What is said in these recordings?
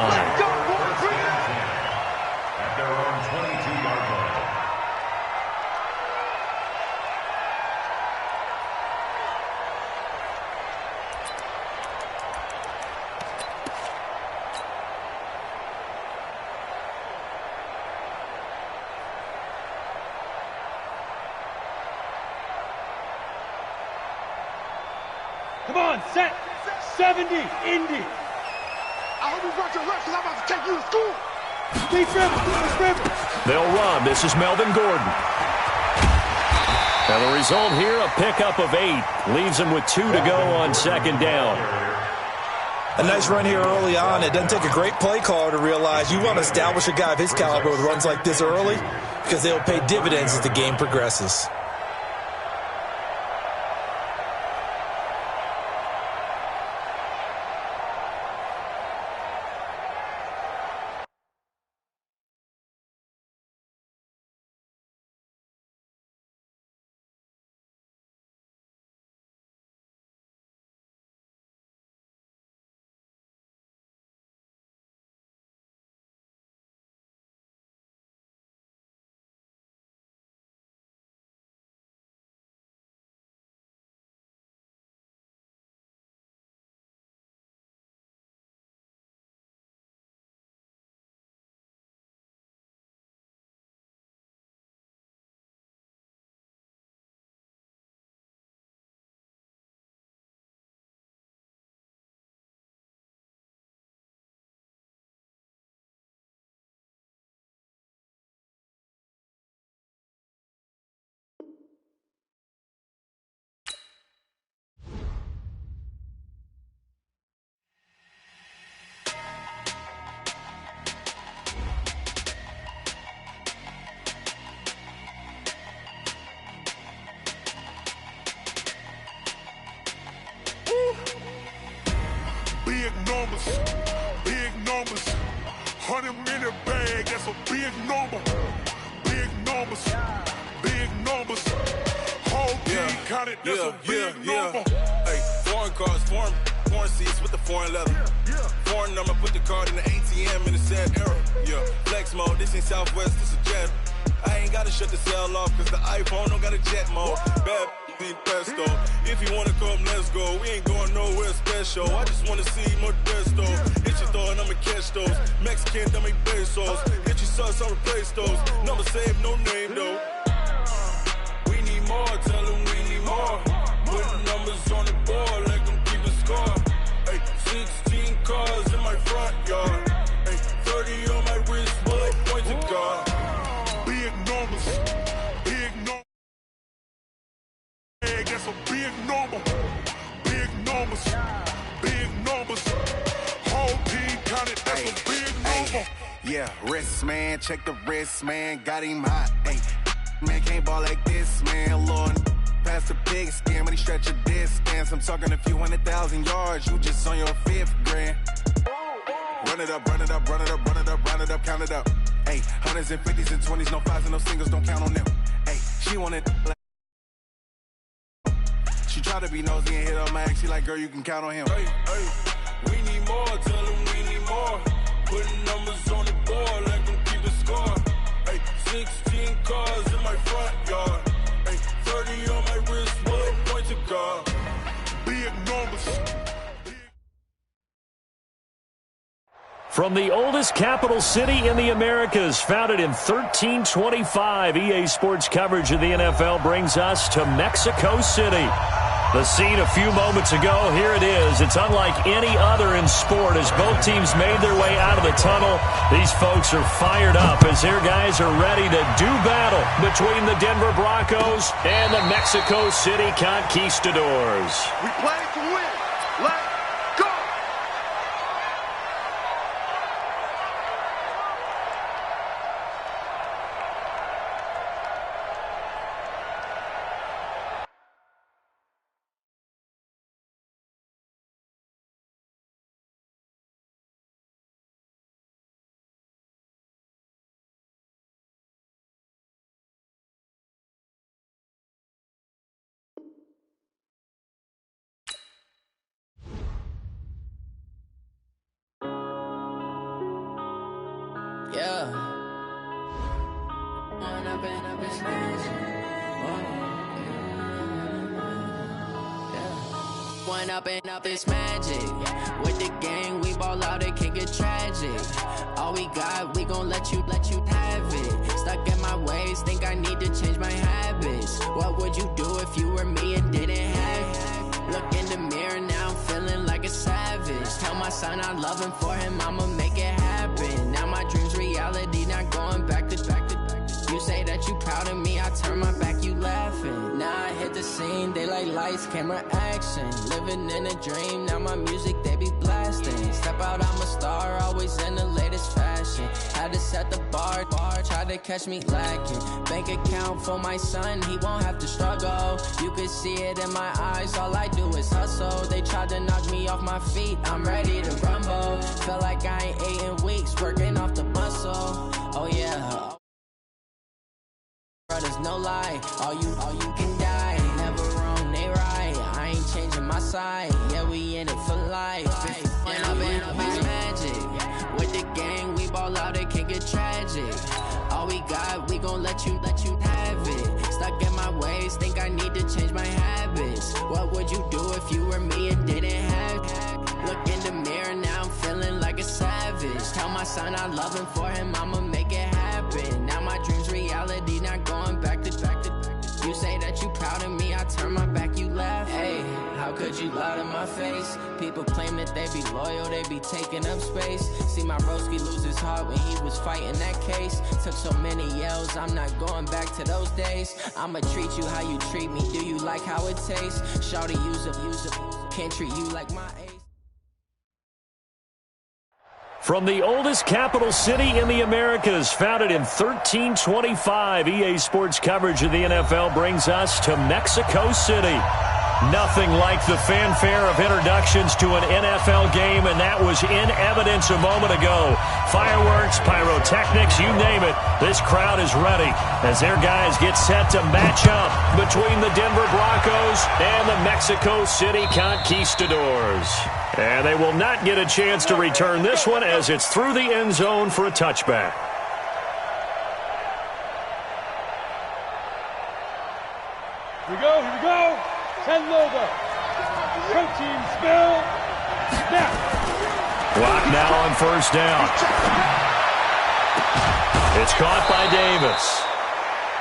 Let's go, boys! Bring it on! At their own 22-yard line. Come on, set! 70, Indy! I hope you brought your reps because I'm about to take you to school! Stay dribble! They'll run. This is Melvin Gordon. And the result here, a pickup of 8. Leaves him with 2 to go on second down. A nice run here early on. It doesn't take a great play caller to realize you want to establish a guy of his caliber with runs like this early because they'll pay dividends as the game progresses. Big numbers, 100-minute bag, that's a big number. Big numbers, whole team counted, that's a big number. Hey, foreign cars, foreign seats with the foreign leather. Foreign number, put the card in the ATM in the sad era. Yeah, flex mode, this ain't Southwest, this a jet. I ain't gotta shut the cell off, cause the iPhone don't got a jet mode. Bad need pesto. If you wanna come, let's go. We ain't going nowhere special. I just wanna see Modesto. Hit your throw and I'ma catch those. Mexican, dummy pesos. Hit your sauce, I'll replace those. Number saved, no name though. We need more, tell them we need more. Put numbers on the board, let them keep a score. Hey, 16 cars in my front yard. Hey, 30 on my wrist, bullet point to God. Big numbers. That's a big number. Big numbers. Whole team counted, that's a big number. Yeah, wrist man, check the wrist man, got him hot. Hey, man can't ball like this, man. Lord, past the big skin, but he stretch a distance. I'm talking a few 100,000 yards, you just on your 5th grand. Run it up, count it up. Hey, hundreds and 50s and 20s, no 5s and no singles, don't count on them. Hey, she wanted. She try to be nosy and hit her max. She like, girl, you can count on him. Hey, we need more, tell them we need more. Putting numbers on the board, let them keep the score. Hey, 16 cars in my front yard. Hey, 30 on my wrist, bullet point to God. Big numbers. From the oldest capital city in the Americas, founded in 1325, EA Sports coverage of the NFL brings us to Mexico City. The scene a few moments ago, here it is. It's unlike any other in sport as both teams made their way out of the tunnel. These folks are fired up as their guys are ready to do battle between the Denver Broncos and the Mexico City Conquistadors. We play to win. Let's go! Yeah. One up and up, it's magic. With the gang, we ball out, it can get tragic. All we got, we gon' let you have it. Stuck in my ways, think I need to change my habits. What would you do if you were me and didn't have it? Look in the mirror, now I'm feeling like a savage. Tell my son I love him, for him I'ma make it happen. Now my dream's reality, not going back to. You say that you proud of me, I turn my back, you laughing. Now I hit the scene, they like lights, camera, action. Living in a dream, now my music, they be blasting. Step out, I'm a star, always in the latest fashion. Had to set the bar, try to catch me lacking. Bank account for my son, he won't have to struggle. You could see it in my eyes, all I do is hustle. They tried to knock me off my feet, I'm ready to rumble. Feel like I ain't ate in weeks, working off the muscle. Oh yeah. Brothers, no lie, all you can die. Never wrong, they right. I ain't changing my side. Yeah, we in it for life. And up it's magic. With the gang, we ball out, it can get tragic. All we got, we gon' let you have it. Stuck in my ways, think I need to change my habits. What would you do if you were me and didn't have it? Look in the mirror, now I'm feeling like a savage. Tell my son I love him, for him I'ma make it happen. Now my dream's reality, not going back to. You say that you proud of me, I turn my back, you laugh. Hey, how could you lie to my face? People claim that they be loyal, they be taking up space. See my broski lose his heart when he was fighting that case. Took so many yells, I'm not going back to those days. I'ma treat you how you treat me, do you like how it tastes? Shawty, use up, can't treat you like my ace. From the oldest capital city in the Americas, founded in 1325, EA Sports coverage of the NFL brings us to Mexico City. Nothing like the fanfare of introductions to an NFL game, and that was in evidence a moment ago. Fireworks, pyrotechnics, you name it. This crowd is ready as their guys get set to match up between the Denver Broncos and the Mexico City Conquistadors. And they will not get a chance to return this one as it's through the end zone for a touchback. Here we go. 10 logo. Protein spill. Snap. Clock now on first down. It's caught by Davis.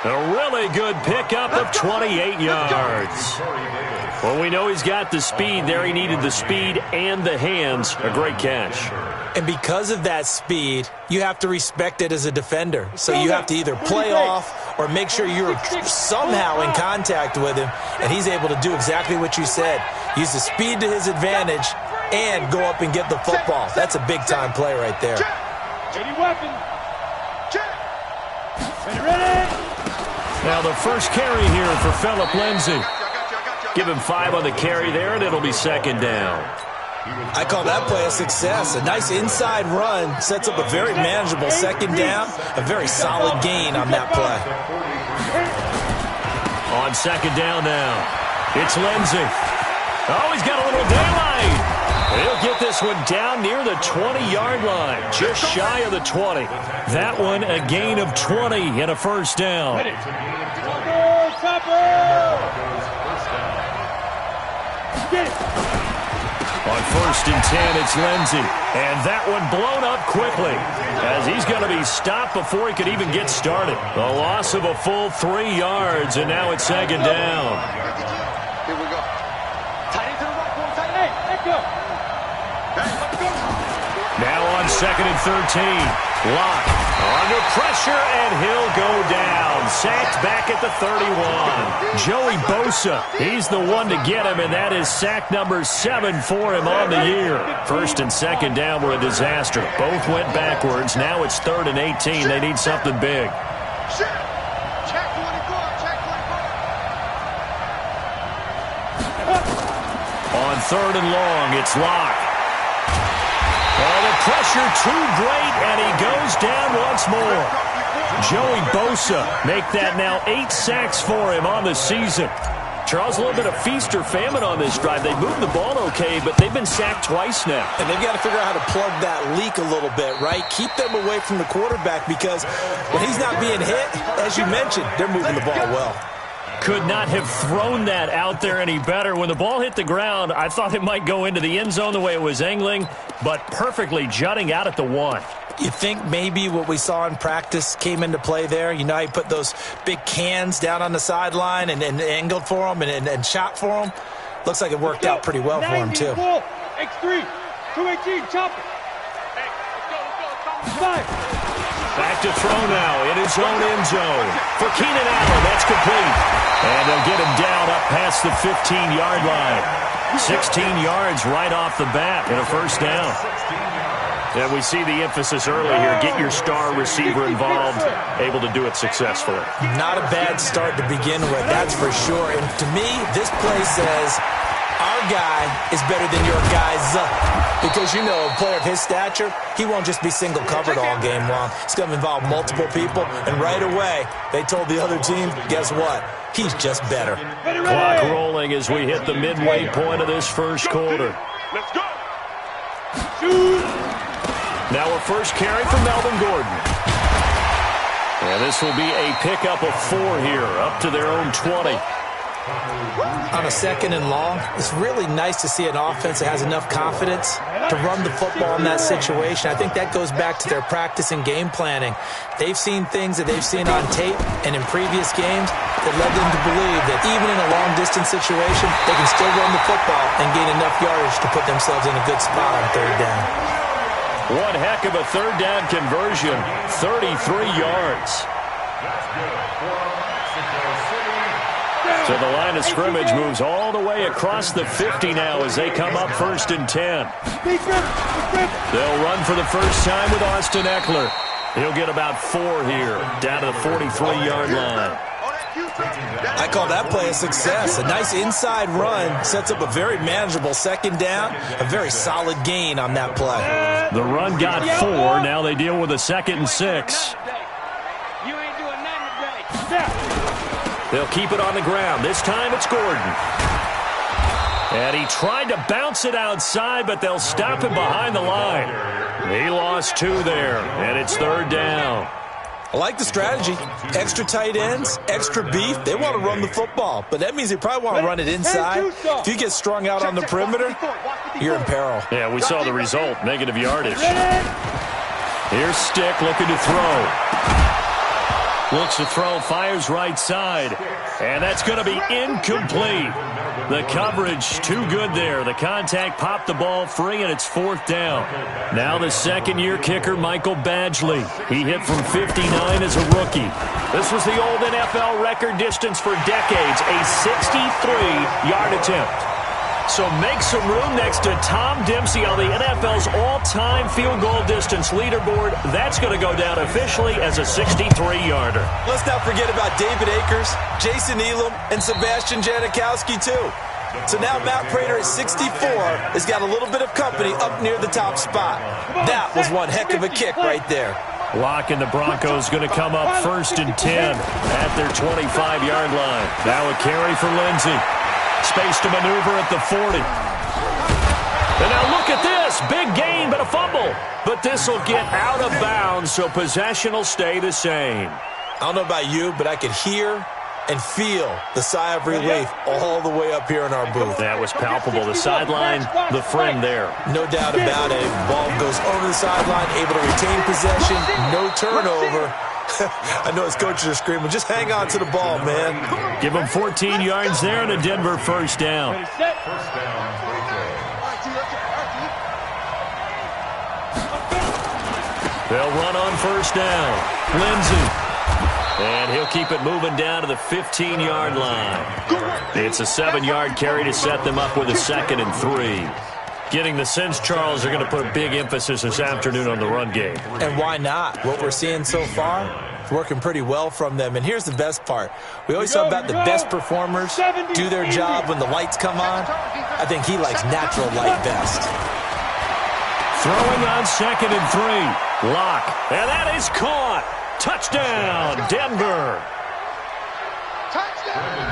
A really good pickup of 28 yards. Well, we know he's got the speed there. He needed the speed and the hands. A great catch. And because of that speed, you have to respect it as a defender. So you have to either play off or make sure you're somehow in contact with him. And he's able to do exactly what you said. Use the speed to his advantage and go up and get the football. That's a big-time play right there. Ready weapon. Ready. Now the first carry here for Phillip Lindsay. Give him 5 on the carry there, and it'll be second down. I call that play a success. A nice inside run sets up a very manageable second down. A very solid gain on that play. On second down now, it's Lindsay. Oh, he's got a little daylight. He'll get this one down near the 20-yard line, just shy of the 20. That one a gain of 20 and a first down. On first and 10, it's Lindsay. And that one blown up quickly as he's going to be stopped before he could even get started. A loss of a full 3 yards, and now it's second down. Here we go. Tight into the right, boy. Tight. Hey, let go. Now on second and 13. Locke under pressure, and he'll go down. Sacked back at the 31. Joey Bosa, he's the one to get him, and that is sack number 7 for him on the year. First and second down were a disaster. Both went backwards. Now it's 3rd and 18. They need something big. On 3rd and long, it's Locke. Oh, the pressure too great, and he goes down once more. Joey Bosa make that now 8 sacks for him on the season. Charles, a little bit of feast or famine on this drive. They moved the ball okay, but they've been sacked twice now. And they've got to figure out how to plug that leak a little bit, right? Keep them away from the quarterback because when he's not being hit, as you mentioned, they're moving the ball well. Could not have thrown that out there any better. When the ball hit the ground, I thought it might go into the end zone the way it was angling, but perfectly jutting out at the 1. You think maybe what we saw in practice came into play there? You know how you put those big cans down on the sideline and angled for them and shot for them? Looks like it worked out pretty well for him, too. X3, 218, chop it. Back to throw now in his own end zone. For Keenan Allen, that's complete. And they'll get him down up past the 15-yard line. 16 yards right off the bat and a first down. And we see the emphasis early here. Get your star receiver involved, able to do it successfully. Not a bad start to begin with, that's for sure. And to me, this play says our guy is better than your guy's. Because, you know, a player of his stature, he won't just be single covered all game long. It's going to involve multiple people. And right away, they told the other team, guess what? He's just better. Clock rolling as we hit the midway point of this first quarter. Let's go. Now a first carry from Melvin Gordon. And this will be a pickup of 4 here, up to their own 20. On a second and long, it's really nice to see an offense that has enough confidence to run the football in that situation. I think that goes back to their practice and game planning. They've seen things that they've seen on tape and in previous games that led them to believe that even in a long-distance situation, they can still run the football and gain enough yardage to put themselves in a good spot on third down. One heck of a third down conversion, 33 yards. So the line of scrimmage moves all the way across the 50 now as they come up 1st and 10. They'll run for the first time with Austin Eckler. He'll get about 4 here, down to the 43-yard line. I call that play a success. A nice inside run sets up a very manageable second down, a very solid gain on that play. The run got 4. Now they deal with a 2nd and 6. You ain't doing nothing today. They'll keep it on the ground. This time it's Gordon. And he tried to bounce it outside, but they'll stop him behind the line. He lost 2 there, and it's third down. I like the strategy. Extra tight ends, extra beef. They want to run the football, but that means they probably want to run it inside. If you get strung out on the perimeter, you're in peril. Yeah, we saw the result, negative yardage. Here's Stick looking to throw. Looks to throw, fires right side. And that's going to be incomplete. The coverage too good there. The contact popped the ball free, and it's 4th down. Now the second-year kicker, Michael Badgley. He hit from 59 as a rookie. This was the old NFL record distance for decades, a 63-yard attempt. So make some room next to Tom Dempsey on the NFL's all-time field goal distance leaderboard. That's going to go down officially as a 63-yarder. Let's not forget about David Akers, Jason Elam, and Sebastian Janikowski, too. So now Matt Prater at 64 has got a little bit of company up near the top spot. That was one heck of a kick right there. Locke and the Broncos going to come up 1st and 10 at their 25-yard line. Now a carry for Lindsey. Space to maneuver at the 40. And now look at this. Big gain, but a fumble. But this will get out of bounds, so possession will stay the same. I don't know about you, but I could hear and feel the sigh of relief all the way up here in our booth. That was palpable. The sideline, the friend there. No doubt about it. Ball goes over the sideline, able to retain possession, no turnover. I know his coaches are screaming, just hang on to the ball, man. Give him 14 yards there and a Denver first down. They'll run on first down. Lindsey. And he'll keep it moving down to the 15-yard line. It's a 7-yard carry to set them up with a 2nd and 3. Getting the sense, Charles, they're going to put a big emphasis this afternoon on the run game. And why not? What we're seeing so far is working pretty well from them. And here's the best part. We always talk about the best performers do their job when the lights come on. I think he likes natural light best. Throwing on 2nd and 3. Locke. And that is caught. Touchdown, Denver. Touchdown.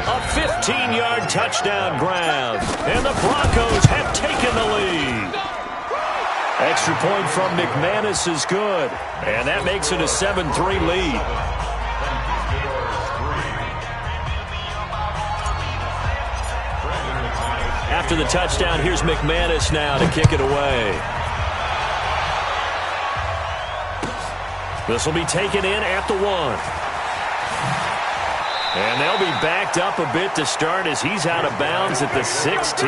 A 15-yard touchdown grab. And the Broncos have taken the lead. Extra point from McManus is good. And that makes it a 7-3 lead. After the touchdown, here's McManus now to kick it away. This will be taken in at the 1. And they'll be backed up a bit to start as he's out of bounds at the 16.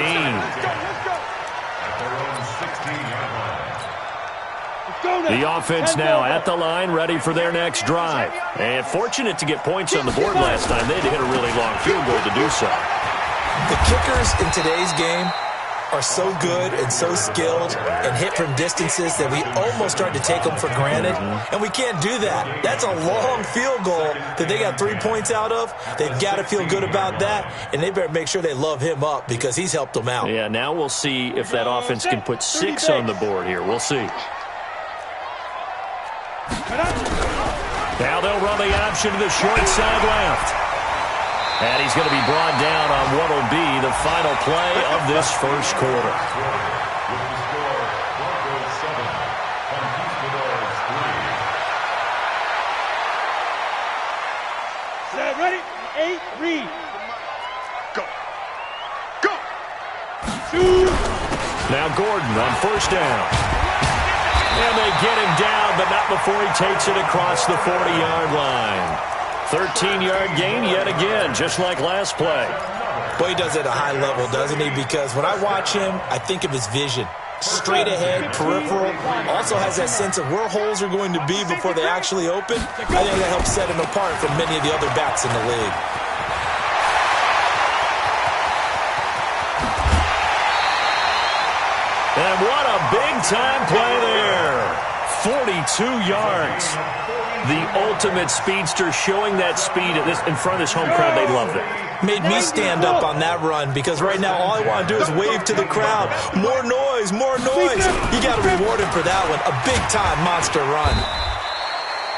The offense now at the line, ready for their next drive. And fortunate to get points on the board last time. They had to hit a really long field goal to do so. The kickers in today's game are so good and so skilled and hit from distances that we almost start to take them for granted. And we can't do that. That's a long field goal that they got 3 points out of. They've got to feel good about that, and they better make sure they love him up because he's helped them out. Yeah, now we'll see if that offense can put 6 on the board here. We'll see. Now they'll run the option to the short side left. And he's going to be brought down on what will be the final play of this first quarter. Set, ready? 8, read. Go. Go. Shoot. Now Gordon on first down. And they get him down, but not before he takes it across the 40-yard line. 13-yard gain yet again, just like last play. Boy, he does it at a high level, doesn't he? Because when I watch him, I think of his vision. Straight ahead, peripheral. Also has that sense of where holes are going to be before they actually open. I think that helps set him apart from many of the other backs in the league. And what a big-time play there. 42 yards. The ultimate speedster, showing that speed in front of this home crowd. They love that. Made me stand up on that run because right now all I want to do is wave to the crowd. More noise, more noise. You got to reward him for that one. A big-time monster run.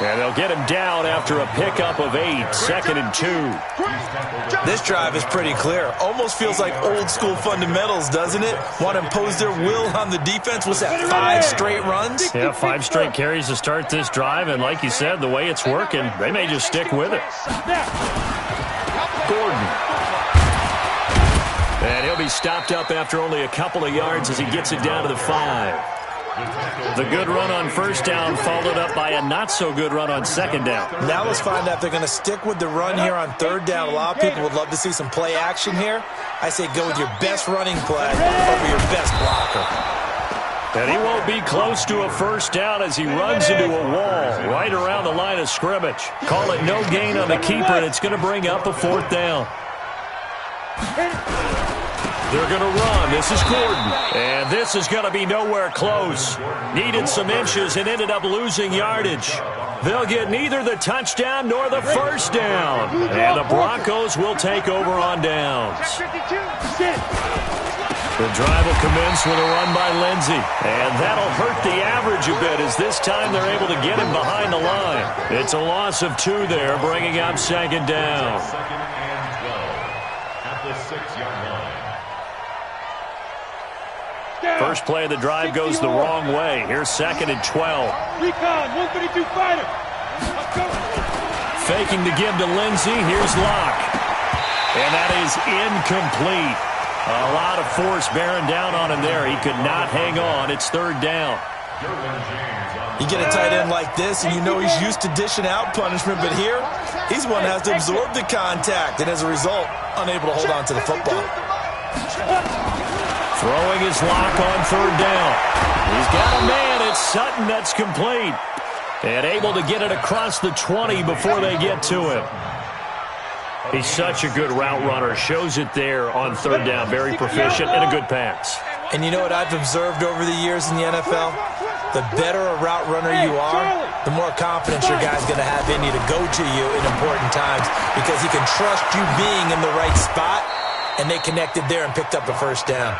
And they'll get him down after a pickup of 8, 2nd and 2. This drive is pretty clear. Almost feels like old-school fundamentals, doesn't it? Want to impose their will on the defense. What's that, 5 straight runs? Yeah, 5 straight carries to start this drive. And like you said, the way it's working, they may just stick with it. Gordon. And he'll be stopped up after only a couple of yards as he gets it down to the 5. The good run on first down followed up by a not-so-good run on second down. Now let's find out if they're going to stick with the run here on third down. A lot of people would love to see some play action here. I say go with your best running play over your best blocker. And he won't be close to a first down as he runs into a wall right around the line of scrimmage. Call it no gain on the keeper, and it's going to bring up a 4th down. They're going to run. This is Gordon. And this is going to be nowhere close. Needed some inches and ended up losing yardage. They'll get neither the touchdown nor the first down. And the Broncos will take over on downs. The drive will commence with a run by Lindsey. And that'll hurt the average a bit as this time they're able to get him behind the line. It's a loss of 2 there, bringing up 2nd down. 2nd and 12 at the 6-yard line. First play of the drive goes the wrong way. Here's 2nd and 12. Recon, 132 fighter. Faking the give to Lindsey. Here's Locke. And that is incomplete. A lot of force bearing down on him there. He could not hang on. It's 3rd down. You get a tight end like this, and you know he's used to dishing out punishment, but here, he's one that has to absorb the contact, and as a result, unable to hold on to the football. Throwing his Lock on 3rd down. He's got a man. It's Sutton that's complete. And able to get it across the 20 before they get to him. He's such a good route runner. Shows it there on 3rd down. Very proficient and a good pass. And you know what I've observed over the years in the NFL? The better a route runner you are, the more confidence your guy's going to have in you to go to you in important times because he can trust you being in the right spot, and they connected there and picked up a first down.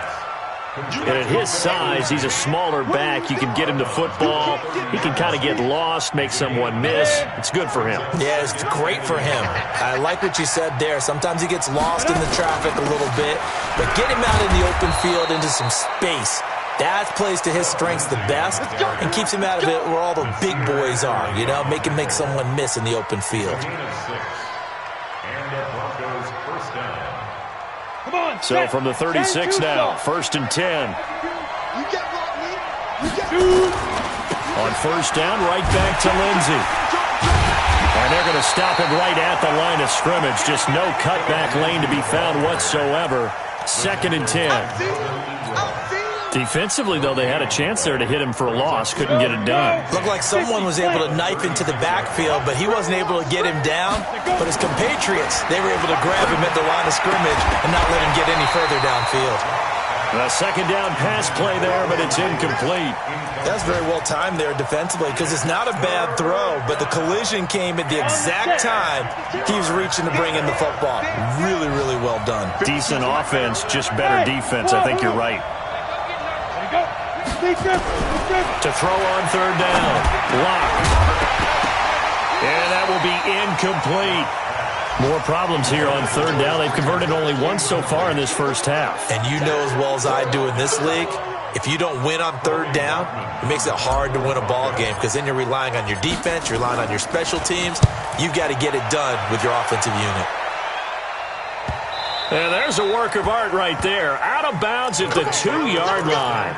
And at his size, he's a smaller back. You can get him to football. He can kind of get lost, make someone miss. It's good for him. Yeah, it's great for him. I like what you said there. Sometimes he gets lost in the traffic a little bit, but get him out in the open field into some space. That plays to his strengths the best and keeps him out of it where all the big boys are, you know, make him make someone miss in the open field. So from the 36 now, 1st and 10. On 1st down, right back to Lindsey. And they're going to stop him right at the line of scrimmage. Just no cutback lane to be found whatsoever. 2nd and 10. Defensively, though, they had a chance there to hit him for a loss. Couldn't get it done. Looked like someone was able to knife into the backfield, but he wasn't able to get him down. But his compatriots, they were able to grab him at the line of scrimmage and not let him get any further downfield. A 2nd down pass play there, but it's incomplete. That's very well timed there defensively because it's not a bad throw, but the collision came at the exact time he was reaching to bring in the football. Really, really well done. Decent offense, just better defense. I think you're right. To throw on 3rd down. Blocked. And that will be incomplete. More problems here on 3rd down. They've converted only once so far in this first half. And you know as well as I do in this league, if you don't win on 3rd down, it makes it hard to win a ball game because then you're relying on your defense, you're relying on your special teams. You've got to get it done with your offensive unit. And there's a work of art right there. Out of bounds at the 2-yard line.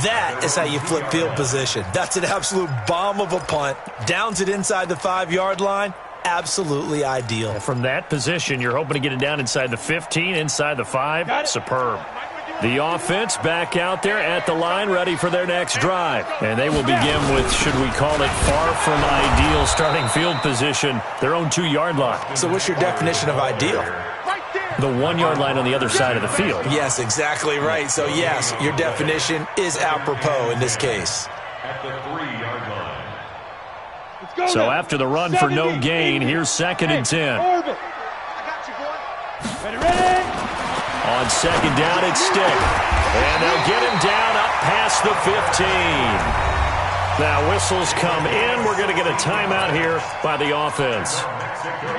That is how you flip field position. That's an absolute bomb of a punt. Downs it inside the 5-yard line. Absolutely ideal. From that position, you're hoping to get it down inside the 15, inside the 5. Superb. The offense back out there at the line, ready for their next drive. And they will begin with, should we call it, far from ideal starting field position, their own 2-yard line. So what's your definition of ideal? The 1-yard line on the other side of the field. Yes, exactly right. So, yes, your definition is apropos in this case. At the 3-yard line. So after the run for no gain, here's 2nd and 10. On 2nd down, it's Stick. And they'll get him down up past the 15. Now whistles come in. We're going to get a timeout here by the offense.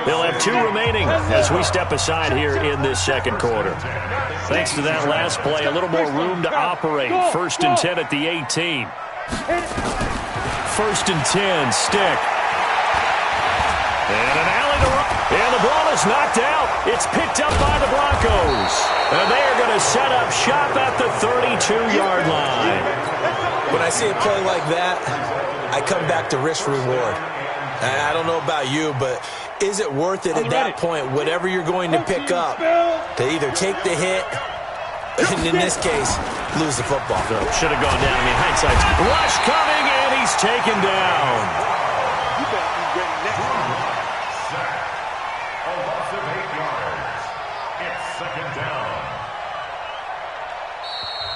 They'll have 2 remaining as we step aside here in this 2nd quarter. Thanks to that last play, a little more room to operate. 1st and 10 at the 18. 1st and 10, Stick. And an alley to run. And the ball is knocked out. It's picked up by the Broncos. And they are going to set up shop at the 32-yard line. When I see a play like that, I come back to risk-reward. I don't know about you, but is it worth it at that point, whatever you're going to pick up, to either take the hit, and in this case, lose the football? Should have gone down. I mean, hindsight's rush coming, and he's taken down. You better be ready now. Sack. A loss of 8 yards. It's 2nd down.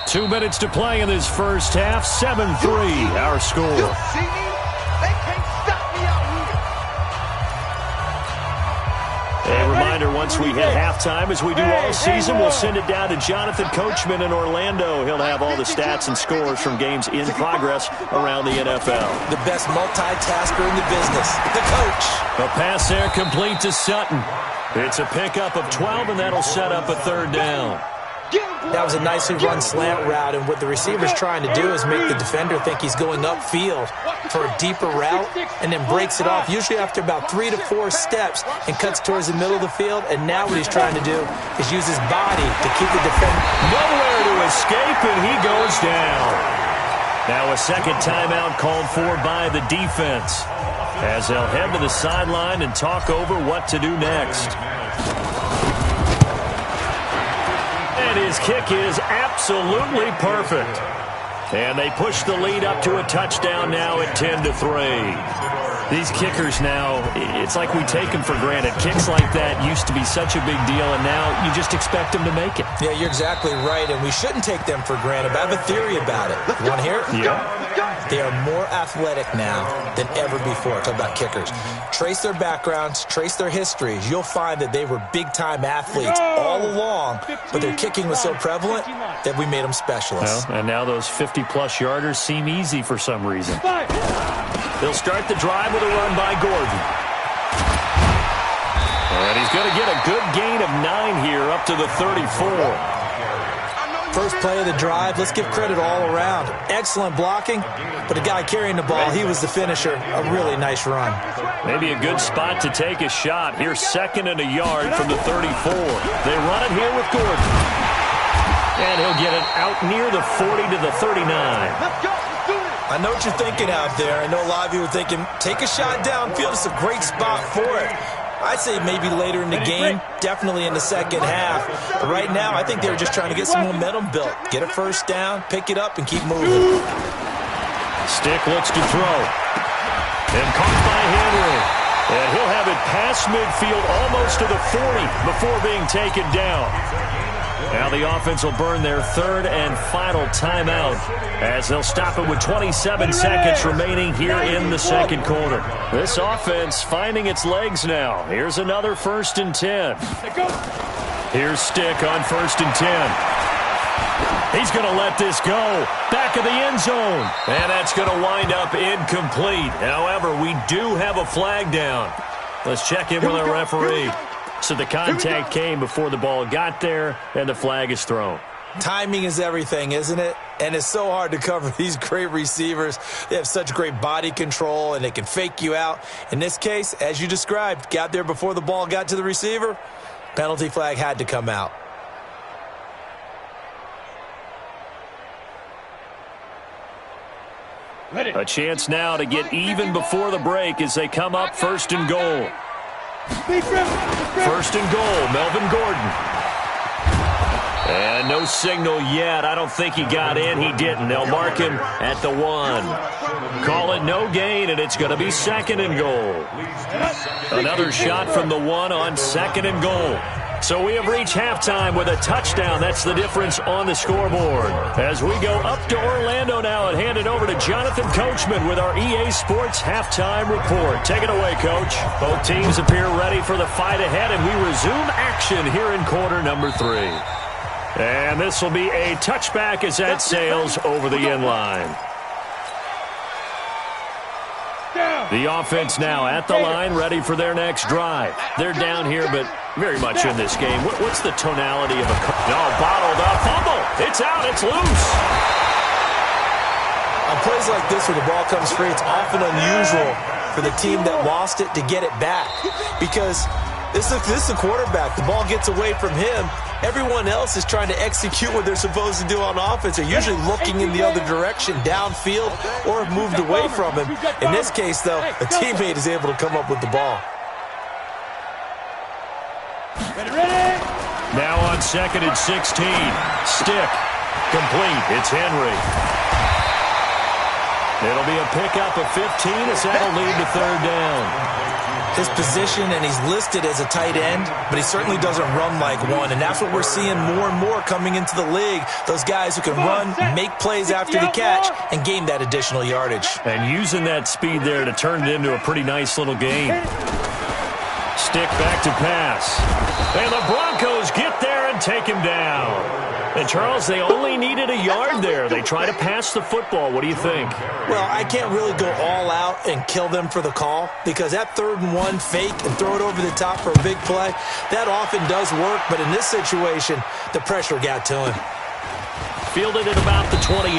2 minutes to play in this first half. 7-3, our score. You see me? They can't stop me out here. A reminder, once we hit halftime, as we do all season, we'll send it down to Jonathan Coachman in Orlando. He'll have all the stats and scores from games in progress around the NFL. The best multitasker in the business, the coach. A pass there complete to Sutton. It's a pickup of 12, and that'll set up a 3rd down. That was a nicely run slant route, and what the receiver's trying to do is make the defender think he's going upfield for a deeper route and then breaks it off, usually after about 3 to 4 steps, and cuts towards the middle of the field. And now what he's trying to do is use his body to keep the defender nowhere to escape, and he goes down. Now a 2nd timeout called for by the defense as they'll head to the sideline and talk over what to do next. And his kick is absolutely perfect. And they push the lead up to a touchdown now at 10-3. These kickers now, it's like we take them for granted. Kicks like that used to be such a big deal, and now you just expect them to make it. Yeah, you're exactly right, and we shouldn't take them for granted. But I have a theory about it. You want to hear it? Yeah. They are more athletic now than ever before. Talk about kickers. Trace their backgrounds, trace their histories. You'll find that they were big-time athletes all along, but their kicking was so prevalent that we made them specialists. Well, and now those 50-plus yarders seem easy for some reason. They'll start the drive with a run by Gordon. And he's going to get a good gain of 9 here up to the 34. First play of the drive, let's give credit all around. Excellent blocking, but the guy carrying the ball, he was the finisher. A really nice run. Maybe a good spot to take a shot. Here's 2nd and a yard from the 34. They run it here with Gordon. And he'll get it out near the 40 to the 39. I know what you're thinking out there. I know a lot of you are thinking, take a shot downfield. It's a great spot for it. I'd say maybe later in the game, definitely in the second half. But right now, I think they were just trying to get some momentum built. Get a first down, pick it up, and keep moving. Stick looks to throw. And caught by Henry. And he'll have it past midfield almost to the 40 before being taken down. Now the offense will burn their 3rd and final timeout as they'll stop it with 27 seconds remaining here in the 2nd quarter. This offense finding its legs now. Here's another 1st and 10. Here's Stick on 1st and 10. He's going to let this go. Back of the end zone. And that's going to wind up incomplete. However, we do have a flag down. Let's check in with our referee. So the contact came before the ball got there, and the flag is thrown. Timing is everything, isn't it? And it's so hard to cover these great receivers. They have such great body control, and they can fake you out. In this case, as you described, got there before the ball got to the receiver. Penalty flag had to come out. A chance now to get even before the break as they come up 1st and goal. 1st and goal, Melvin Gordon. And no signal yet. I don't think he got in. He didn't. They'll mark him at the 1. Call it no gain, and it's going to be 2nd and goal. Another shot from the 1 on 2nd and goal. So we have reached halftime with a touchdown. That's the difference on the scoreboard. As we go up to Orlando now and hand it over to Jonathan Coachman with our EA Sports Halftime Report. Take it away, Coach. Both teams appear ready for the fight ahead, and we resume action here in quarter number 3. And this will be a touchback as that sails over the end line. The offense now at the line, ready for their next drive. They're down here, but very much in this game. What's the tonality of a... No, bottled up. Fumble. It's out. It's loose. On plays like this where the ball comes free, it's often unusual for the team that lost it to get it back. Because this is the quarterback. The ball gets away from him. Everyone else is trying to execute what they're supposed to do on offense. They're usually looking in the other direction, downfield, or have moved away from him. In this case, though, a teammate is able to come up with the ball. Now on 2nd and 16. Stick. Complete. It's Henry. It'll be a pickup of 15 as that'll lead to 3rd down. His position, and he's listed as a tight end, but he certainly doesn't run like one, and that's what we're seeing more and more coming into the league. Those guys who can run, make plays after the catch, and gain that additional yardage. And using that speed there to turn it into a pretty nice little game. Stick back to pass. And the Broncos get there and take him down. And, Charles, they only needed a yard there. They try to pass the football. What do you think? Well, I can't really go all out and kill them for the call because that 3rd and 1 fake and throw it over the top for a big play, that often does work. But in this situation, the pressure got to him. Fielded at about the 28.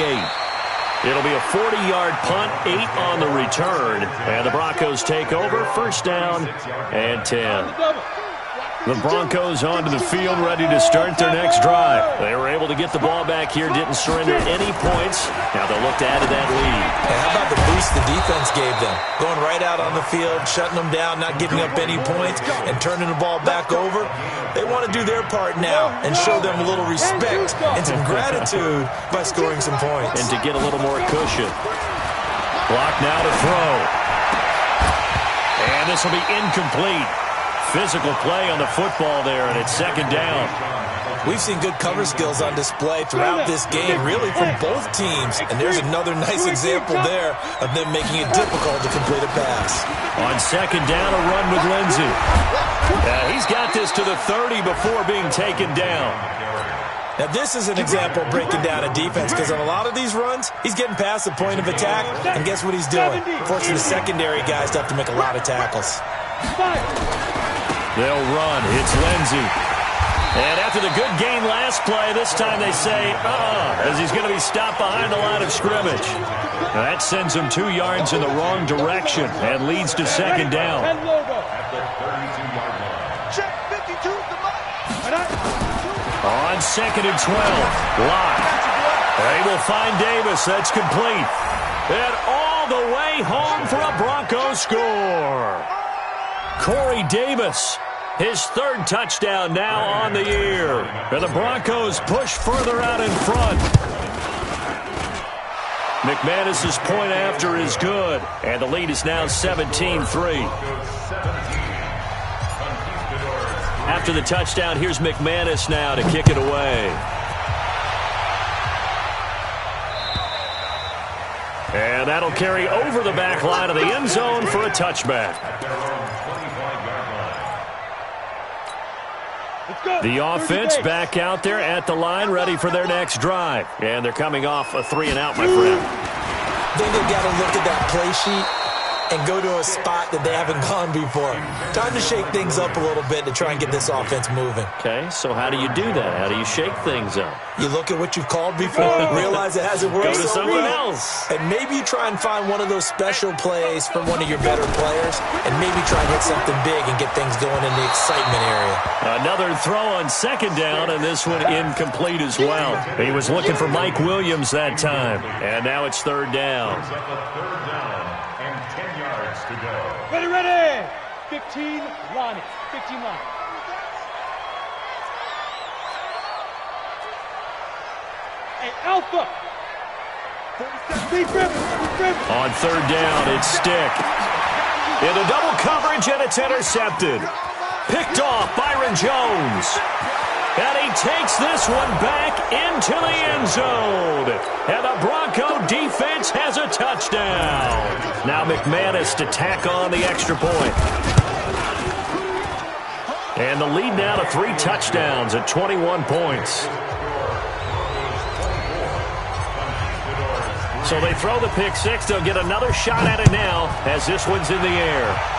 It'll be a 40-yard punt, 8 on the return. And the Broncos take over, 1st down and 10. The Broncos onto the field, ready to start their next drive. They were able to get the ball back here, didn't surrender any points. Now they'll look to add to that lead. And how about the boost the defense gave them? Going right out on the field, shutting them down, not giving up any points, and turning the ball back over. They want to do their part now and show them a little respect and some gratitude by scoring some points. And to get a little more cushion. Block now to throw. And this will be incomplete. Physical play on the football there, and it's second down. We've seen good cover skills on display throughout this game, really from both teams. And there's another nice example there of them making it difficult to complete a pass. On second down, a run with Lindsey. He's got this to the 30 before being taken down. Now, this is an example of breaking down a defense, because on a lot of these runs, he's getting past the point of attack, and guess what he's doing? Forcing the secondary guys to have to make a lot of tackles. They'll run. It's Lindsey. And after the good gain last play, this time they say, as he's going to be stopped behind the line of scrimmage. Now that sends him 2 yards in the wrong direction and leads to second down. On second and 12, Locke. They will find Davis. That's complete. And all the way home for a Broncos score. Corey Davis, his 3rd touchdown now on the year. And the Broncos push further out in front. McManus's point after is good. And the lead is now 17-3. After the touchdown, here's McManus now to kick it away. And that'll carry over the back line of the end zone for a touchback. The offense back out there at the line, ready for their next drive. And they're coming off a 3-and-out, my friend. Then they've got to look at that play sheet and go to a spot that they haven't gone before. Time to shake things up a little bit to try and get this offense moving. Okay, so how do you do that? How do you shake things up? You look at what you've called before, realize it hasn't worked. Go to someone else. And maybe you try and find one of those special plays from one of your better players, and maybe try and hit something big and get things going in the excitement area. Another throw on second down, and this one incomplete as well. He was looking for Mike Williams that time, and now it's 3rd down. Ready. 15, line. 15 line. Hey, Alpha. On 3rd down, it's Stick. Into double coverage, and it's intercepted. Picked off Byron Jones. And he takes this one back into the end zone. And the Bronco defense has a touchdown. Now McManus to tack on the extra point. And the lead now to 3 touchdowns at 21 points. So they throw the pick 6. They'll get another shot at it now as this one's in the air.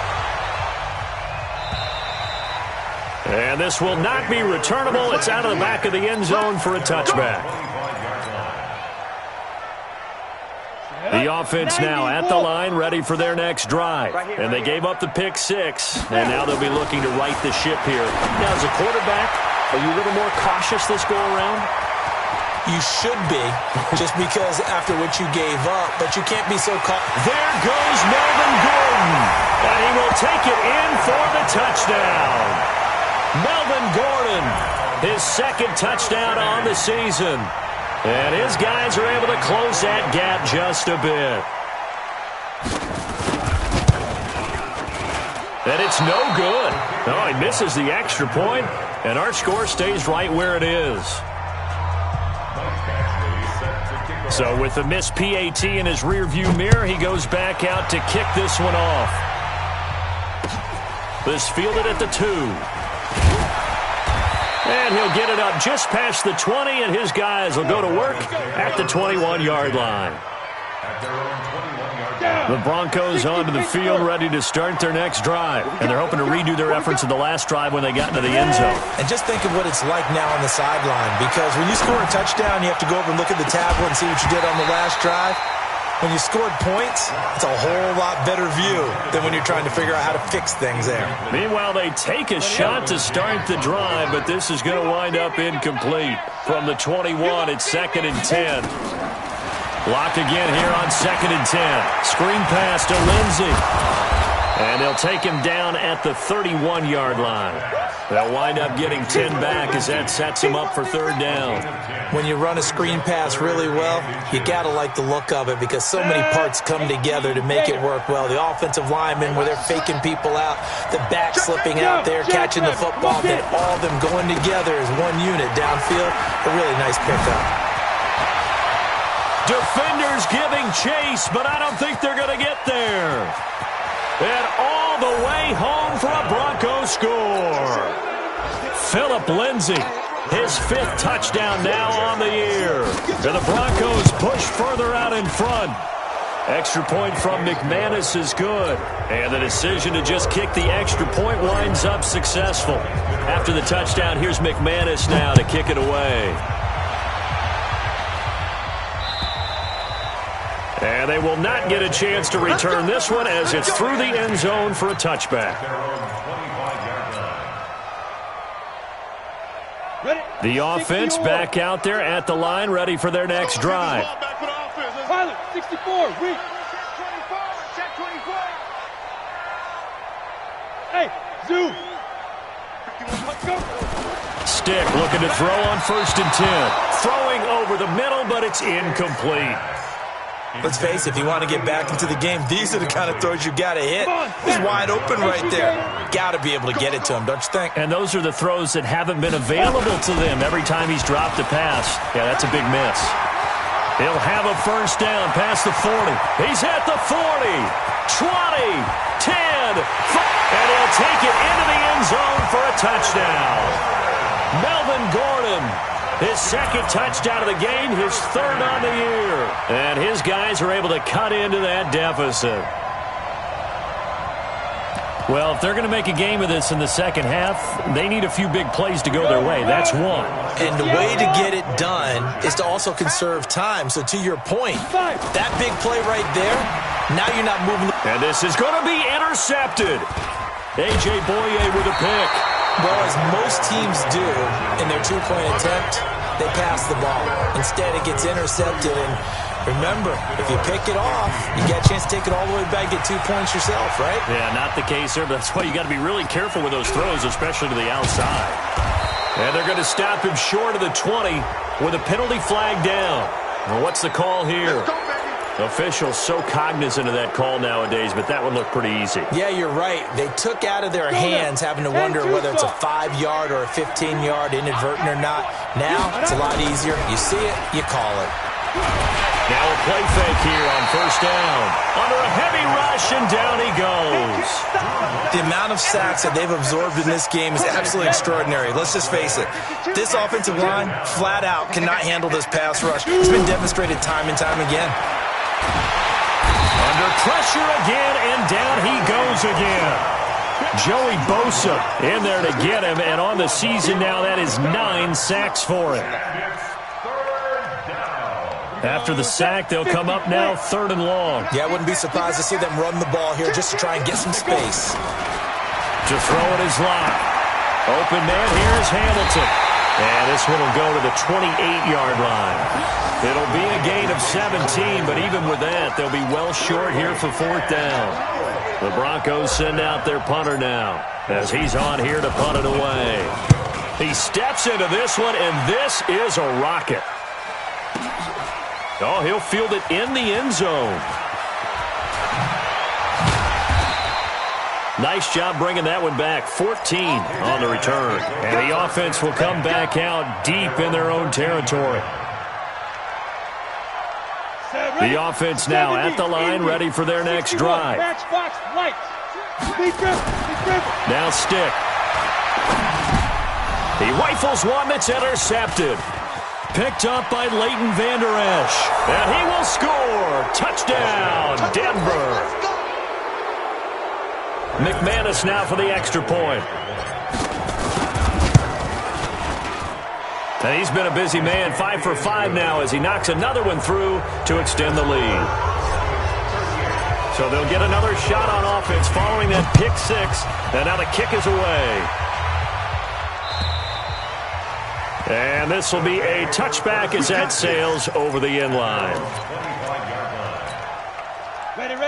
And this will not be returnable. It's out of the back of the end zone for a touchback. The offense now at the line, ready for their next drive. And they gave up the pick 6, and now they'll be looking to right the ship here. Now, as a quarterback, are you a little more cautious this go-around? You should be, just because after what you gave up, but you can't be so cautious. There goes Melvin Gordon, and he will take it in for the touchdown. Melvin Gordon, his 2nd touchdown on the season. And his guys are able to close that gap just a bit. And it's no good. Oh, he misses the extra point, and our score stays right where it is. So with the missed PAT in his rearview mirror, he goes back out to kick this one off. This fielded at the 2. And he'll get it up just past the 20, and his guys will go to work at the 21-yard line. The Broncos onto the field, ready to start their next drive. And they're hoping to redo their efforts in the last drive when they got into the end zone. And just think of what it's like now on the sideline, because when you score a touchdown, you have to go over and look at the tablet and see what you did on the last drive. When you scored points, it's a whole lot better view than when you're trying to figure out how to fix things there. Meanwhile, they take a shot to start the drive, but this is going to wind up incomplete. From the 21, it's 2nd and 10. Lock again here on 2nd and 10. Screen pass to Lindsey. And they'll take him down at the 31-yard line. They'll wind up getting 10 back as that sets him up for third down. When you run a screen pass really well, you got to like the look of it because so many parts come together to make it work well. The offensive linemen, where they're faking people out, the back slipping out there, catching the football, then all of them going together as one unit downfield. A really nice pickup. Defenders giving chase, but I don't think they're going to get there. And all the way home for a Broncos score. Phillip Lindsay, his 5th touchdown now on the year. And the Broncos push further out in front. Extra point from McManus is good. And the decision to just kick the extra point winds up successful. After the touchdown, here's McManus now to kick it away. And they will not get a chance to return this one as it's through the end zone for a touchback. The offense back out there at the line, ready for their next drive. Pilot, 64, reach. Hey, zoom. Stick looking to throw on 1st and 10. Throwing over the middle, but it's incomplete. Let's face it, if you want to get back into the game, these are the kind of throws you got to hit. He's wide open right there. Got to be able to get it to him, don't you think? And those are the throws that haven't been available to them every time he's dropped a pass. Yeah, that's a big miss. He'll have a 1st down past the 40. He's at the 40, 20, 10, 5, and he'll take it into the end zone for a touchdown. Melvin Gordon, his 2nd touchdown of the game, his 3rd on the year. And his guys are able to cut into that deficit. Well, if they're going to make a game of this in the second half, they need a few big plays to go their way. That's one. And the way to get it done is to also conserve time. So to your point, that big play right there, now you're not moving. And this is going to be intercepted. A.J. Boye with a pick. Well, as most teams do in their 2-point attempt, they pass the ball. Instead, it gets intercepted. And remember, if you pick it off, you get a chance to take it all the way back, get 2 points yourself, right? Yeah, not the case there, but that's why you got to be really careful with those throws, especially to the outside. And they're going to stop him short of the 20 with a penalty flag down. Well, what's the call here? Officials so cognizant of that call nowadays, but that would look pretty easy. Yeah, you're right. They took out of their hands having to wonder whether it's a 5-yard or a 15-yard, inadvertent or not. Now, it's a lot easier. You see it, you call it. Now a play fake here on 1st down. Under a heavy rush, and down he goes. The amount of sacks that they've absorbed in this game is absolutely extraordinary. Let's just face it. This offensive line, flat out, cannot handle this pass rush. It's been demonstrated time and time again. Under pressure again, and down he goes again. Joey Bosa in there to get him, and on the season now, that is 9 sacks for him. After the sack, they'll come up now 3rd and long. Yeah, I wouldn't be surprised to see them run the ball here just to try and get some space. To throw it is Locke. Open man here is Hamilton. And this one will go to the 28-yard line. It'll be a gain of 17, but even with that, they'll be well short here for 4th down. The Broncos send out their punter now as he's on here to punt it away. He steps into this one, and this is a rocket. Oh, he'll field it in the end zone. Nice job bringing that one back. 14 on the return. And the offense will come back out deep in their own territory. The offense now at the line, ready for their next drive. Now Stick. He rifles one that's intercepted. Picked up by Leighton Vander Esch. And he will score. Touchdown, Denver. McManus now for the extra point. And he's been a busy man, 5 for 5 now as he knocks another one through to extend the lead. So they'll get another shot on offense following that pick 6. And now the kick is away. And this will be a touchback as that sails over the end line.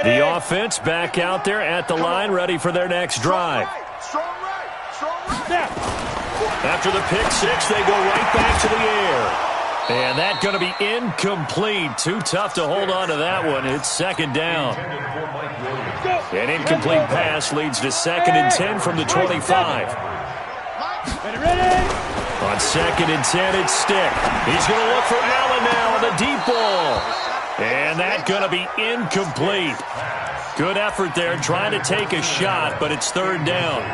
The offense back out there at the line, ready for their next drive. After the pick six, they go right back to the air. And that's going to be incomplete. Too tough to hold on to that one. It's second down. An incomplete pass leads to 2nd and 10 from the 25. On 2nd and 10, it's Stick. He's going to look for Allen now on the deep ball. And that's going to be incomplete. Good effort there, trying to take a shot, but it's 3rd down.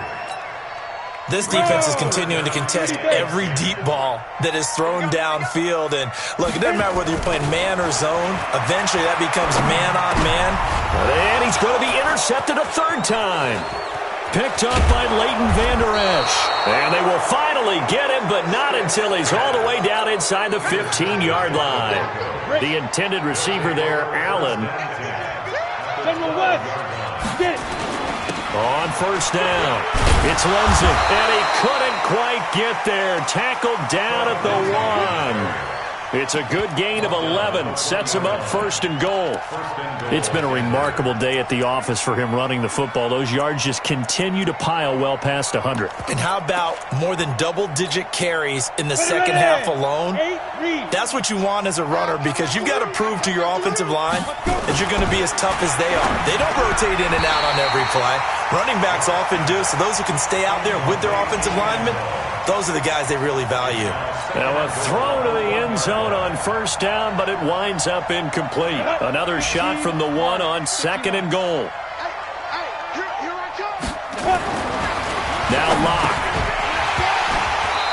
This defense is continuing to contest every deep ball that is thrown downfield. And, look, it doesn't matter whether you're playing man or zone. Eventually, that becomes man-on-man. And he's going to be intercepted a 3rd time. Picked up by Leighton Vander Esch. And they will finally get him, but not until he's all the way down inside the 15-yard line. The intended receiver there, Allen. On 1st down, it's Lenzen, and he couldn't quite get there. Tackled down at the 1. It's a good gain of 11. Sets him up 1st and goal. It's been a remarkable day at the office for him running the football. Those yards just continue to pile well past 100. And how about more than double-digit carries in the second half alone? That's what you want as a runner, because you've got to prove to your offensive line that you're going to be as tough as they are. They don't rotate in and out on every play. Running backs often do, so those who can stay out there with their offensive linemen, those are the guys they really value. Now a throw to the end zone on 1st down, but it winds up incomplete. Another shot from the 1 on 2nd and goal. Now Locke.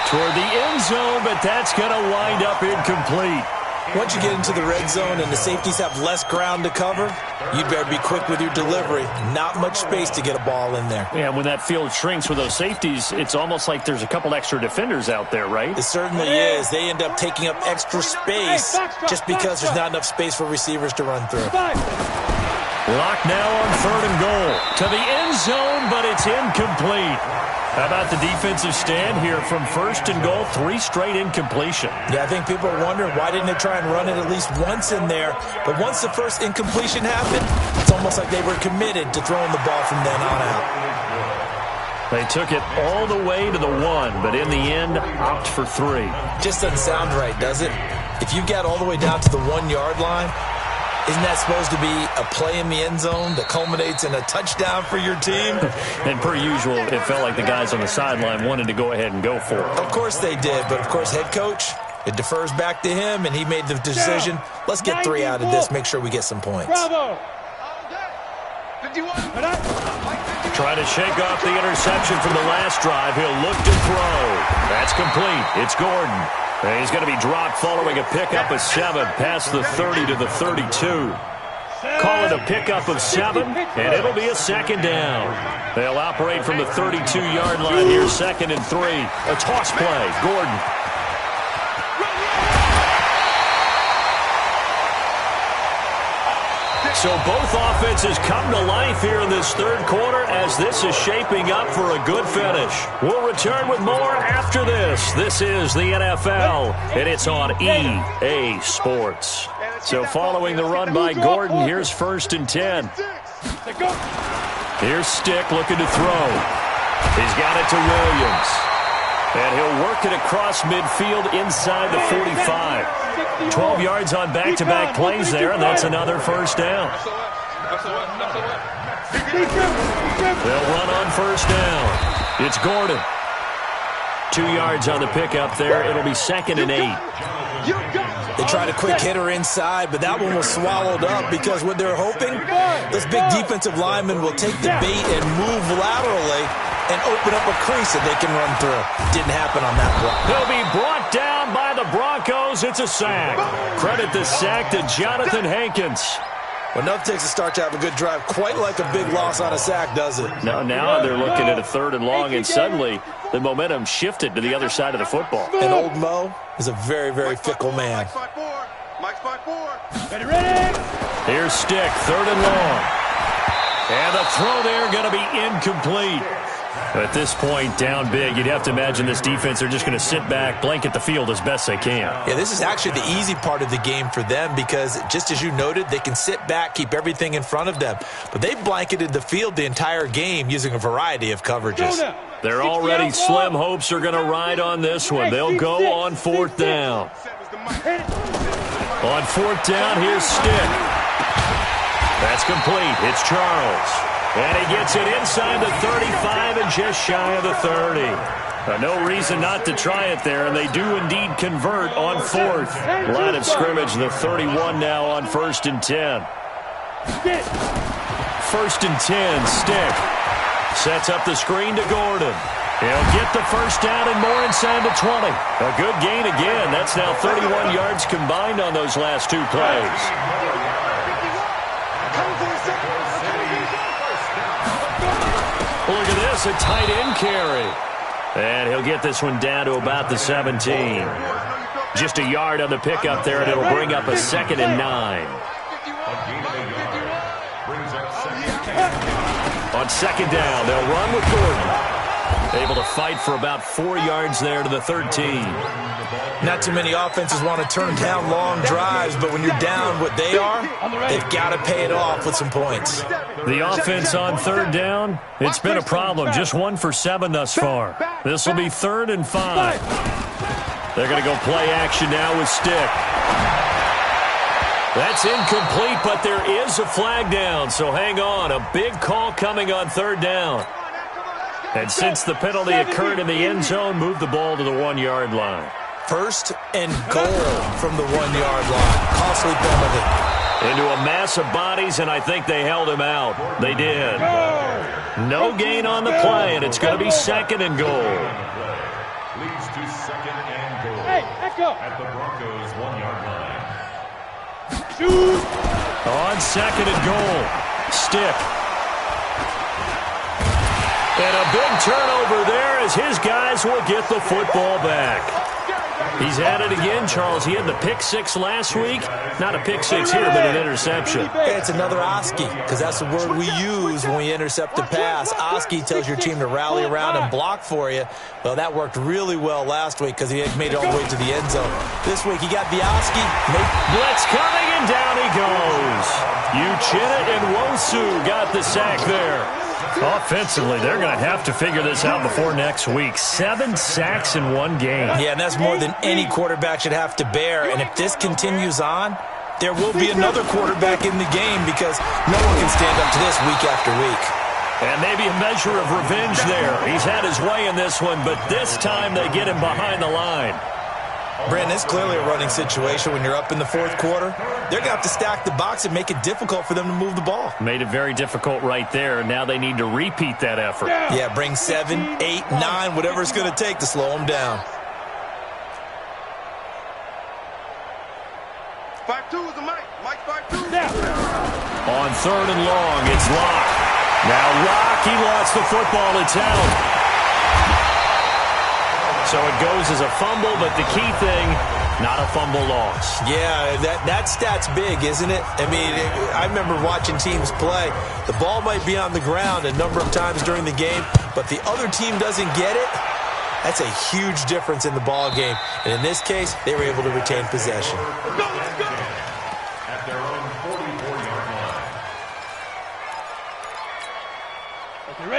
Toward the end zone, but that's going to wind up incomplete. Once you get into the red zone and the safeties have less ground to cover, you'd better be quick with your delivery. Not much space to get a ball in there. Yeah, when that field shrinks with those safeties, it's almost like there's a couple extra defenders out there, right? It certainly is. They end up taking up extra space just because there's not enough space for receivers to run through. Lock now on 3rd and goal. To the end zone, but it's incomplete. How about the defensive stand here from 1st and goal? 3 straight incompletion. Yeah, I think people are wondering why didn't they try and run it at least once in there. But once the first incompletion happened, it's almost like they were committed to throwing the ball from then on out. They took it all the way to the 1, but in the end, opt for 3. Just doesn't sound right, does it? If you got all the way down to the 1-yard line, isn't that supposed to be a play in the end zone that culminates in a touchdown for your team? And per usual, it felt like the guys on the sideline wanted to go ahead and go for it. Of course they did, but of course head coach, it defers back to him, and he made the decision. Let's get 3 out of this, make sure we get some points. Bravo. Trying to shake off the interception from the last drive. He'll look to throw. That's complete. It's Gordon. And he's going to be dropped following a pickup of 7 past the 30 to the 32. Call it a pickup of 7, and it'll be a 2nd down. They'll operate from the 32-yard line here, 2nd and 3. A toss play. Gordon. So both offenses come to life here in this 3rd quarter as this is shaping up for a good finish. We'll return with more after this. This is the NFL, and it's on EA Sports. So following the run by Gordon, here's 1st and 10. Here's Stick looking to throw. He's got it to Williams. And he'll work it across midfield inside the 45. 12 yards on back-to-back plays there, and that's another 1st down. They'll run on 1st down. It's Gordon. 2 yards on the pickup there. It'll be 2nd and 8. They tried a quick hitter inside, but that one was swallowed up because what they're hoping, this big defensive lineman will take the bait and move laterally and open up a crease that they can run through. Didn't happen on that play. He'll be brought down by the Broncos. It's a sack. Credit the sack to Jonathan Hankins. Well, nothing takes a start to have a good drive quite like a big loss on a sack, does it? Now they're looking at a 3rd and long, and suddenly the momentum shifted to the other side of the football. And old Mo is a very, very fickle man. Here's Stick, 3rd and long. And the throw there going to be incomplete. At this point, down big, you'd have to imagine this defense are just going to sit back, blanket the field as best they can. Yeah, this is actually the easy part of the game for them because, just as you noted, they can sit back, keep everything in front of them. But they've blanketed the field the entire game using a variety of coverages. They're already slim hopes are going to ride on this one. They'll go on 4th down. On 4th down, here's Stick. That's complete. It's Charles. And he gets it inside the 35 and just shy of the 30. No reason not to try it there, and they do indeed convert on 4th. Line of scrimmage, the 31 now on 1st and 10. 1st and 10, Stick. Sets up the screen to Gordon. He'll get the 1st down and more inside the 20. A good gain again. That's now 31 yards combined on those last 2 plays. Look at this, a tight end carry. And he'll get this one down to about the 17. Just a yard on the pickup there, and it'll bring up a 2nd and 9. On 2nd down, they'll run with Gordon. Able to fight for about 4 yards there to the 13. Not too many offenses want to turn down long drives, but when you're down what they are, they've got to pay it off with some points. The offense on 3rd down, it's been a problem. Just 1 for 7 thus far. This will be 3rd and 5. They're going to go play action now with Stick. That's incomplete, but there is a flag down, so hang on. A big call coming on 3rd down. And since the penalty occurred in the end zone, move the ball to the 1-yard line. 1st and goal from the 1-yard line. Costly penalty. Into a mass of bodies, and I think they held him out. They did. No gain on the play, and it's going to be 2nd and goal. Leads to 2nd and goal. At the Broncos' 1-yard line. On 2nd and goal, Stick. And a big turnover there as his guys will get the football back. He's at it again, Charles. He had the pick 6 last week. Not a pick 6 here, but an interception. It's another Oski, because that's the word we use when we intercept a pass. Oski tells your team to rally around and block for you. Well, that worked really well last week because he had made it all the way to the end zone. This week, he got the Oski. Blitz coming, and down he goes. Uchenna and Wosu got the sack there. Offensively, they're going to have to figure this out before next week. 7 sacks in 1 game. Yeah, and that's more than any quarterback should have to bear. And if this continues on, there will be another quarterback in the game because no one can stand up to this week after week. And maybe a measure of revenge there. He's had his way in this one, but this time they get him behind the line. Brandon, it's clearly a running situation when you're up in the 4th quarter. They're going to have to stack the box and make it difficult for them to move the ball. Made it very difficult right there. Now they need to repeat that effort. Yeah, bring 7, 8, 9, whatever it's going to take to slow them down. 5-2 is the mic. Mike 5-2. On 3rd and long, it's Locke. Now Locke, he lost the football. It's out. So it goes as a fumble, but the key thing, not a fumble loss. Yeah, that stat's big, isn't it? I mean, I remember watching teams play. The ball might be on the ground a number of times during the game, but the other team doesn't get it. That's a huge difference in the ball game. And in this case, they were able to retain possession. At their own 44-yard line.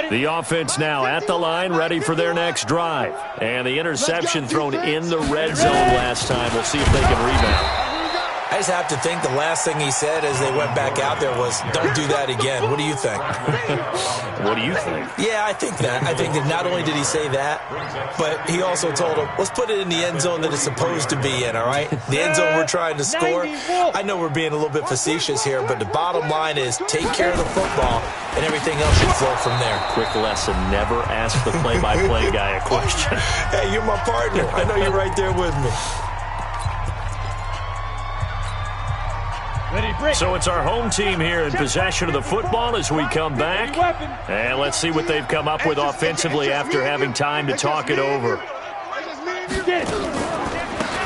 The offense now at the line, ready for their next drive. And the interception thrown in the red zone last time. We'll see if they can rebound. I just have to think the last thing he said as they went back out there was, don't do that again. What do you think? What do you think? Yeah, I think that. I think that not only did he say that, but he also told him, let's put it in the end zone that it's supposed to be in, all right? The end zone we're trying to score. I know we're being a little bit facetious here, but the bottom line is take care of the football, and everything else should flow from there. Quick lesson, never ask the play-by-play guy a question. Hey, you're my partner. I know you're right there with me. So it's our home team here in possession of the football as we come back. And let's see what they've come up with offensively after having time to talk it over.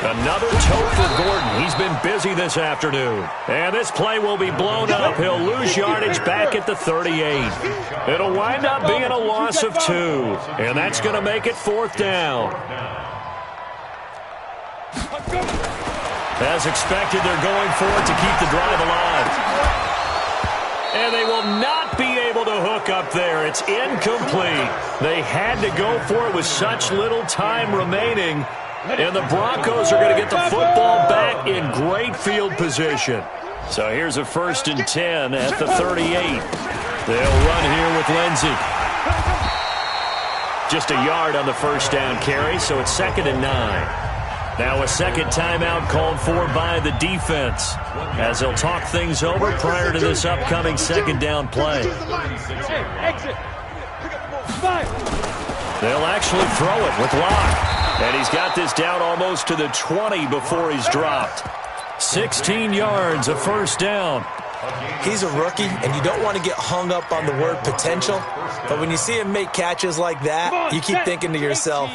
Another tote for Gordon. He's been busy this afternoon. And this play will be blown up. He'll lose yardage back at the 38. It'll wind up being a loss of 2. And that's going to make it 4th down. As expected, they're going for it to keep the drive alive. And they will not be able to hook up there. It's incomplete. They had to go for it with such little time remaining. And the Broncos are going to get the football back in great field position. So here's a 1st and 10 at the 38. They'll run here with Lindsey. Just a yard on the 1st down carry, so it's 2nd and 9. Now a second timeout called for by the defense as they'll talk things over prior to this upcoming 2nd down play. They'll actually throw it with Locke. And he's got this down almost to the 20 before he's dropped. 16 yards, a 1st down. He's a rookie, and you don't want to get hung up on the word potential. But when you see him make catches like that, you keep thinking to yourself,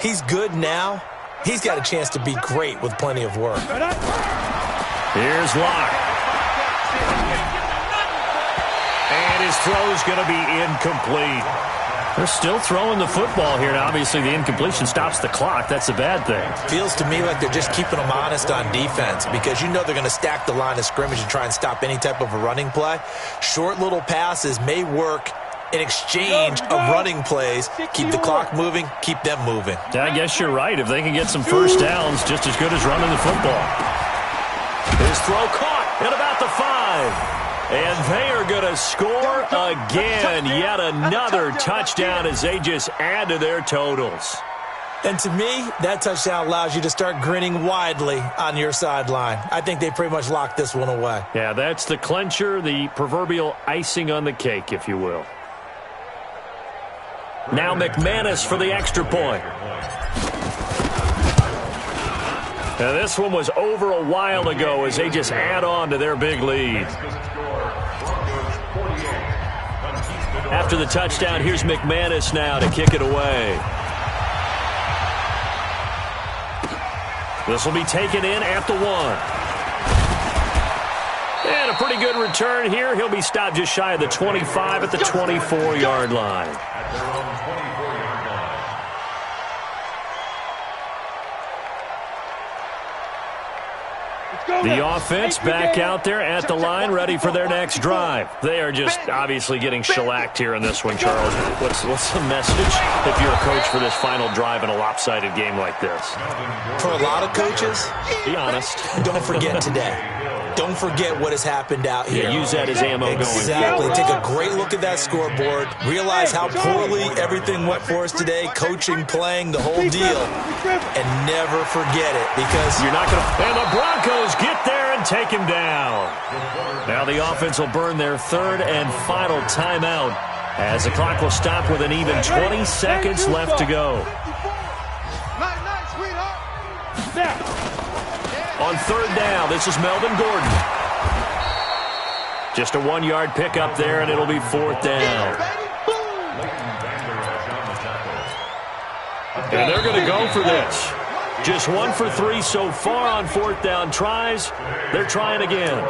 he's good now. He's got a chance to be great with plenty of work. Here's Locke. And his throw's going to be incomplete. They're still throwing the football here. Now, obviously, the incompletion stops the clock. That's a bad thing. Feels to me like they're just keeping them honest on defense because you know they're going to stack the line of scrimmage and try and stop any type of a running play. Short little passes may work in exchange of running plays. Keep the clock moving, keep them moving. I guess you're right. If they can get some 1st downs, just as good as running the football. His throw caught at about the 5. And they are going to score again. Yet another touchdown as they just add to their totals. And to me, that touchdown allows you to start grinning widely on your sideline. I think they pretty much locked this one away. Yeah, that's the clincher, the proverbial icing on the cake, if you will. Now McManus for the extra point. Now this one was over a while ago as they just add on to their big lead. After the touchdown, here's McManus now to kick it away. This will be taken in at the 1. And a pretty good return here. He'll be stopped just shy of the 25 at the 24-yard line. The offense back out there at the line, ready for their next drive. They are just obviously getting shellacked here in this one, Charles. What's the message if you're a coach for this final drive in a lopsided game like this? For a lot of coaches, be honest. Don't forget today. Don't forget what has happened out here. Yeah, use that as ammo going forward. Exactly. Take a great look at that scoreboard. Realize how poorly everything went for us today, coaching, playing, the whole deal. And never forget it because you're not going to. And the Broncos get there and take him down. Now the offense will burn their 3rd and final timeout as the clock will stop with an even 20 seconds left to go. On 3rd down, this is Melvin Gordon. Just a 1-yard pickup there, and it'll be 4th down. And they're going to go for this. Just 1 for 3 so far on 4th down tries. They're trying again.